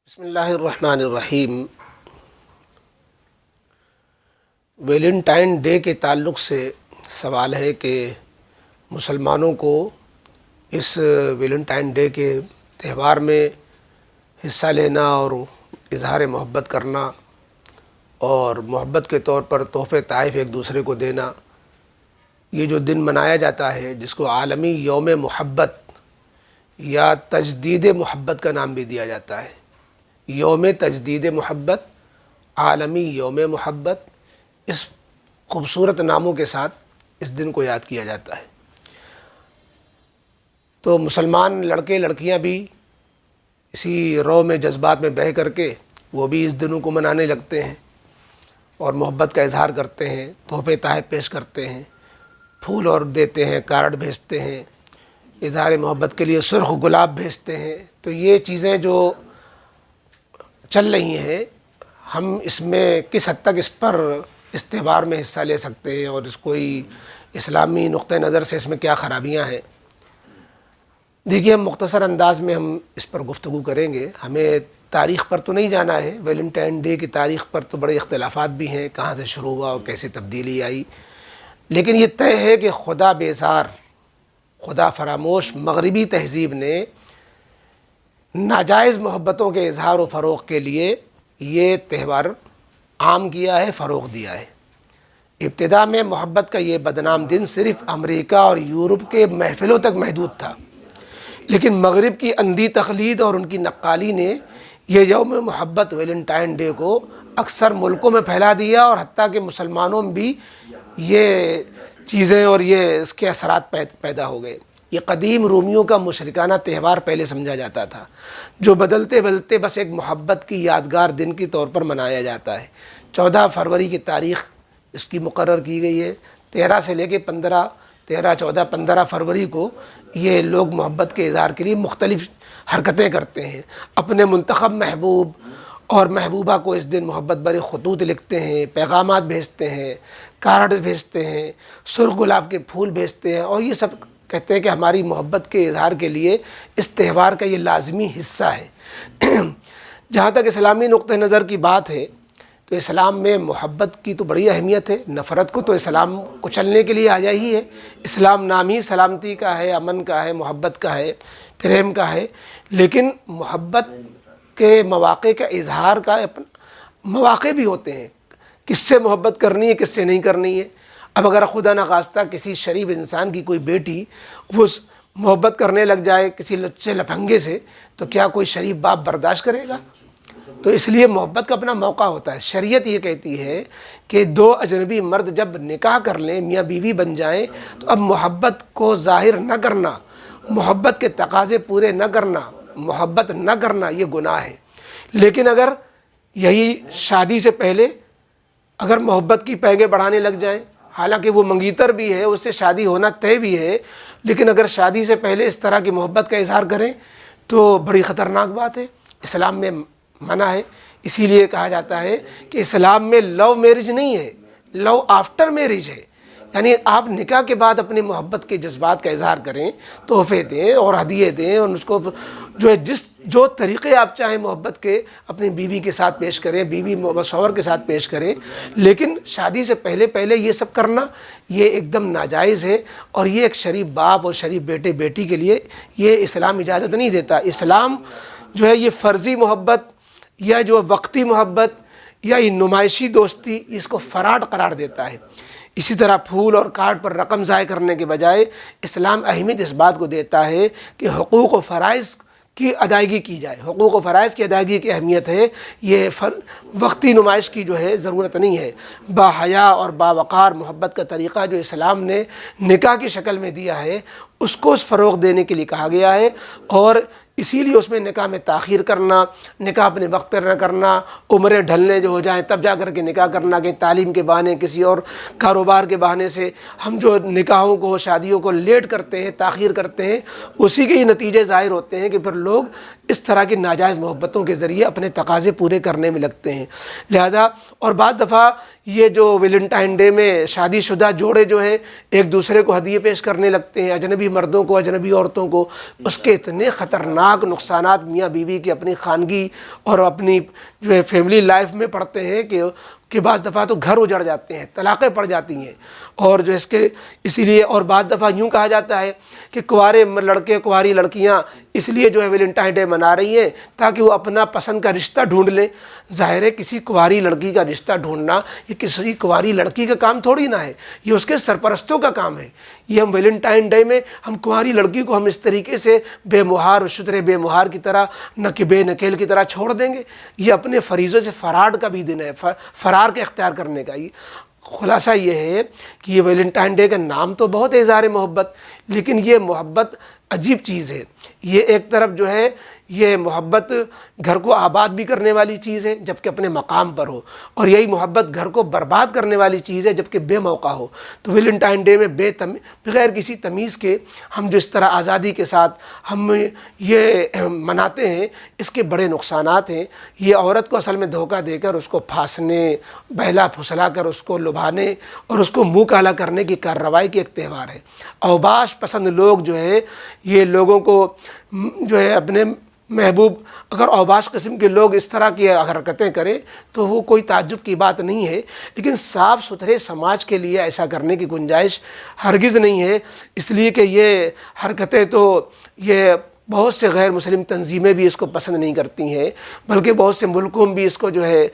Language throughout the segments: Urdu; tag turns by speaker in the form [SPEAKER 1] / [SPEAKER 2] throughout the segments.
[SPEAKER 1] بسم اللہ الرحمن الرحیم۔ ویلنٹائن ڈے کے تعلق سے سوال ہے کہ مسلمانوں کو اس ویلنٹائن ڈے کے تہوار میں حصہ لینا اور اظہار محبت کرنا اور محبت کے طور پر تحفے تحائف ایک دوسرے کو دینا، یہ جو دن منایا جاتا ہے جس کو عالمی یوم محبت یا تجدید محبت کا نام بھی دیا جاتا ہے، یوم تجدید محبت، عالمی یوم محبت، اس خوبصورت ناموں کے ساتھ اس دن کو یاد کیا جاتا ہے۔ تو مسلمان لڑکے لڑکیاں بھی اسی رو میں جذبات میں بہہ کر کے وہ بھی اس دنوں کو منانے لگتے ہیں اور محبت کا اظہار کرتے ہیں، تحفے تحائف پیش کرتے ہیں، پھول اور دیتے ہیں، کارڈ بھیجتے ہیں، اظہار محبت کے لیے سرخ گلاب بھیجتے ہیں۔ تو یہ چیزیں جو چل رہی ہیں، ہم اس میں کس حد تک اس پر اس تہوار میں حصہ لے سکتے ہیں اور اس کوئی اسلامی نقطہ نظر سے اس میں کیا خرابیاں ہیں؟ دیکھیے، ہم مختصر انداز میں ہم اس پر گفتگو کریں گے۔ ہمیں تاریخ پر تو نہیں جانا ہے، ویلنٹائن ڈے کی تاریخ پر تو بڑے اختلافات بھی ہیں، کہاں سے شروع ہوا اور کیسے تبدیلی آئی، لیکن یہ طے ہے کہ خدا بیزار، خدا فراموش مغربی تہذیب نے ناجائز محبتوں کے اظہار و فروغ کے لیے یہ تہوار عام کیا ہے، فروغ دیا ہے۔ ابتدا میں محبت کا یہ بدنام دن صرف امریکہ اور یورپ کے محفلوں تک محدود تھا، لیکن مغرب کی اندھی تقلید اور ان کی نقالی نے یہ یوم محبت ویلنٹائن ڈے کو اکثر ملکوں میں پھیلا دیا، اور حتیٰ کہ مسلمانوں میں بھی یہ چیزیں اور یہ اس کے اثرات پیدا ہو گئے۔ یہ قدیم رومیوں کا مشرکانہ تہوار پہلے سمجھا جاتا تھا، جو بدلتے بدلتے بس ایک محبت کی یادگار دن کے طور پر منایا جاتا ہے۔ 14 فروری کی تاریخ اس کی مقرر کی گئی ہے۔ 13 سے لے کے 15 فروری کو یہ لوگ محبت کے اظہار کے لیے مختلف حرکتیں کرتے ہیں، اپنے منتخب محبوب اور محبوبہ کو اس دن محبت بھرے خطوط لکھتے ہیں، پیغامات بھیجتے ہیں، کارڈز بھیجتے ہیں، سرخ گلاب کے پھول بھیجتے ہیں، اور یہ سب کہتے ہیں کہ ہماری محبت کے اظہار کے لیے اس تہوار کا یہ لازمی حصہ ہے۔ جہاں تک اسلامی نقطہ نظر کی بات ہے تو اسلام میں محبت کی تو بڑی اہمیت ہے، نفرت کو تو اسلام کچلنے کے لیے آیا ہی ہے۔ اسلام نام ہی سلامتی کا ہے، امن کا ہے، محبت کا ہے، پریم کا ہے، لیکن محبت کے مواقع کا اظہار کا مواقع بھی ہوتے ہیں، کس سے محبت کرنی ہے، کس سے نہیں کرنی ہے۔ اب اگر خدا نخواستہ کسی شریف انسان کی کوئی بیٹی وہ محبت کرنے لگ جائے کسی لچے لفنگے سے، تو کیا کوئی شریف باپ برداشت کرے گا؟ تو اس لیے محبت کا اپنا موقع ہوتا ہے۔ شریعت یہ کہتی ہے کہ دو اجنبی مرد جب نکاح کر لیں، میاں بیوی بن جائیں، تو اب محبت کو ظاہر نہ کرنا، محبت کے تقاضے پورے نہ کرنا، محبت نہ کرنا، یہ گناہ ہے۔ لیکن اگر یہی شادی سے پہلے اگر محبت کی پینگیں بڑھانے لگ جائیں، حالانکہ وہ منگیتر بھی ہے، اس سے شادی ہونا طے بھی ہے، لیکن اگر شادی سے پہلے اس طرح کی محبت کا اظہار کریں تو بڑی خطرناک بات ہے، اسلام میں منع ہے۔ اسی لیے کہا جاتا ہے کہ اسلام میں لو میرج نہیں ہے، لو آفٹر میرج ہے، یعنی آپ نکاح کے بعد اپنی محبت کے جذبات کا اظہار کریں، تحفے دیں اور ہدیے دیں، اور اس کو جو ہے جو طریقے آپ چاہیں محبت کے اپنی بیوی کے ساتھ پیش کریں، بیوی شوہر کے ساتھ پیش کریں، لیکن شادی سے پہلے یہ سب کرنا یہ ایک دم ناجائز ہے، اور یہ ایک شریف باپ اور شریف بیٹے بیٹی کے لیے یہ اسلام اجازت نہیں دیتا۔ اسلام جو ہے یہ فرضی محبت یا جو وقتی محبت یا یہ نمائشی دوستی، اس کو فراڈ قرار دیتا ہے۔ اسی طرح پھول اور کارڈ پر رقم ضائع کرنے کے بجائے اسلام اہمیت اس بات کو دیتا ہے کہ حقوق و فرائض کی ادائیگی کی جائے۔ حقوق و فرائض کی ادائیگی کی اہمیت ہے، یہ وقتی نمائش کی جو ہے ضرورت نہیں ہے۔ باحیا اور باوقار محبت کا طریقہ جو اسلام نے نکاح کی شکل میں دیا ہے، اس کو فروغ دینے کے لیے کہا گیا ہے، اور اسی لیے اس میں نکاح میں تاخیر کرنا، نکاح اپنے وقت پر نہ کرنا، عمریں ڈھلنے جو ہو جائیں تب جا کر کے نکاح کرنا، کہ تعلیم کے بہانے کسی اور کاروبار کے بہانے سے ہم جو نکاحوں کو، شادیوں کو لیٹ کرتے ہیں، تاخیر کرتے ہیں، اسی کے ہی نتیجے ظاہر ہوتے ہیں کہ پھر لوگ اس طرح کی ناجائز محبتوں کے ذریعے اپنے تقاضے پورے کرنے میں لگتے ہیں۔ لہذا اور بعض دفعہ یہ جو ویلنٹائن ڈے میں شادی شدہ جوڑے جو ہیں ایک دوسرے کو ہدیے پیش کرنے لگتے ہیں، اجنبی مردوں کو، اجنبی عورتوں کو، اس کے اتنے خطرناک نقصانات میاں بیوی کی اپنی خانگی اور اپنی جو ہے فیملی لائف میں پڑتے ہیں کہ بعض دفعہ تو گھر اجڑ جاتے ہیں، طلاقیں پڑ جاتی ہیں۔ اور جو اسی لیے اور بعض دفعہ یوں کہا جاتا ہے کہ کنوارے لڑکے کنواری لڑکیاں اس لیے جو ہے ویلنٹائن ڈے منا رہی ہیں تاکہ وہ اپنا پسند کا رشتہ ڈھونڈ لیں۔ ظاہر ہے کسی کنواری لڑکی کا رشتہ ڈھونڈنا یہ کسی کنواری لڑکی کا کام تھوڑی نہ ہے، یہ اس کے سرپرستوں کا کام ہے۔ یہ ہم ویلنٹائن ڈے میں ہم کنواری لڑکی کو ہم اس طریقے سے بے مہار و شتر بے مہار کی طرح بے نکیل کی طرح چھوڑ دیں گے؟ یہ اپنے فریضوں سے فرار کا بھی دن ہے، فرار کے اختیار کرنے کا۔ یہ خلاصہ یہ ہے کہ یہ ویلنٹائن ڈے کا نام تو بہت ہے اظہار محبت، لیکن یہ محبت عجیب چیز ہے۔ یہ ایک طرف جو ہے یہ محبت گھر کو آباد بھی کرنے والی چیز ہے جبکہ اپنے مقام پر ہو، اور یہی محبت گھر کو برباد کرنے والی چیز ہے جبکہ بے موقع ہو۔ تو ویلنٹائن ڈے میں بغیر کسی تمیز کے ہم جو اس طرح آزادی کے ساتھ ہم یہ مناتے ہیں، اس کے بڑے نقصانات ہیں۔ یہ عورت کو اصل میں دھوکہ دے کر اس کو پھانسنے، بہلا پھسلا کر اس کو لبھانے اور اس کو منہ کالا کرنے کی کارروائی کی ایک تہوار ہے۔ اوباش پسند لوگ جو ہے یہ لوگوں کو جو ہے اپنے محبوب، اگر اوباش قسم کے لوگ اس طرح کی حرکتیں کریں تو وہ کوئی تعجب کی بات نہیں ہے، لیکن صاف ستھرے سماج کے لیے ایسا کرنے کی گنجائش ہرگز نہیں ہے، اس لیے کہ یہ حرکتیں تو یہ بہت سے غیر مسلم تنظیمیں بھی اس کو پسند نہیں کرتی ہیں، بلکہ بہت سے ملکوں میں بھی اس کو جو ہے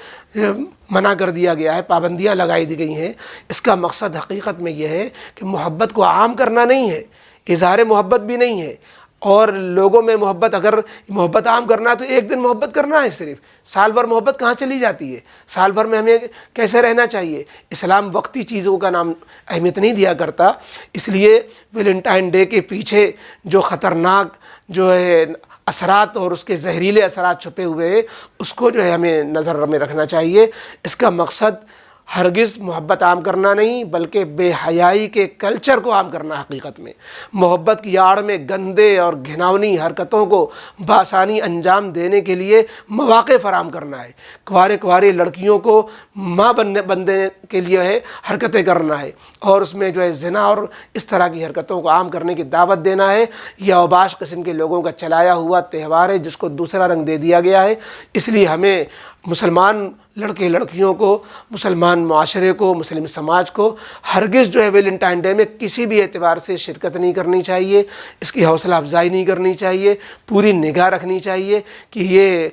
[SPEAKER 1] منع کر دیا گیا ہے، پابندیاں لگائی دی گئی ہیں۔ اس کا مقصد حقیقت میں یہ ہے کہ محبت کو عام کرنا نہیں ہے، اظہار محبت بھی نہیں ہے، اور لوگوں میں اگر محبت عام کرنا ہے تو ایک دن محبت کرنا ہے، صرف سال بھر محبت کہاں چلی جاتی ہے؟ سال بھر میں ہمیں کیسے رہنا چاہیے؟ اسلام وقتی چیزوں کا نام اہمیت نہیں دیا کرتا، اس لیے ویلنٹائن ڈے کے پیچھے جو خطرناک جو ہے اثرات اور اس کے زہریلے اثرات چھپے ہوئے ہیں اس کو جو ہے ہمیں نظر میں رکھنا چاہیے۔ اس کا مقصد ہرگز محبت عام کرنا نہیں بلکہ بے حیائی کے کلچر کو عام کرنا۔ حقیقت میں محبت کی آڑ میں گندے اور گھناؤنی حرکتوں کو بآسانی انجام دینے کے لیے مواقع فراہم کرنا ہے۔ کنواری لڑکیوں کو ماں بننے کے لیے ہے حرکتیں کرنا ہے، اور اس میں جو ہے زنا اور اس طرح کی حرکتوں کو عام کرنے کی دعوت دینا ہے۔ یہ اوباش قسم کے لوگوں کا چلایا ہوا تہوار ہے جس کو دوسرا رنگ دے دیا گیا ہے۔ اس لیے ہمیں مسلمان لڑکے لڑکیوں کو، مسلمان معاشرے کو، مسلم سماج کو ہرگز جو ہے ویلنٹائن ڈے میں کسی بھی اعتبار سے شرکت نہیں کرنی چاہیے، اس کی حوصلہ افزائی نہیں کرنی چاہیے، پوری نگاہ رکھنی چاہیے کہ یہ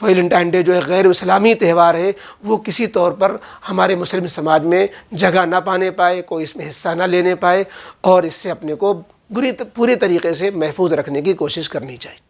[SPEAKER 1] ویلنٹائن ڈے جو ہے غیر اسلامی تہوار ہے، وہ کسی طور پر ہمارے مسلم سماج میں جگہ نہ پانے پائے، کوئی اس میں حصہ نہ لینے پائے، اور اس سے اپنے کو پوری طریقے سے محفوظ رکھنے کی کوشش کرنی چاہیے۔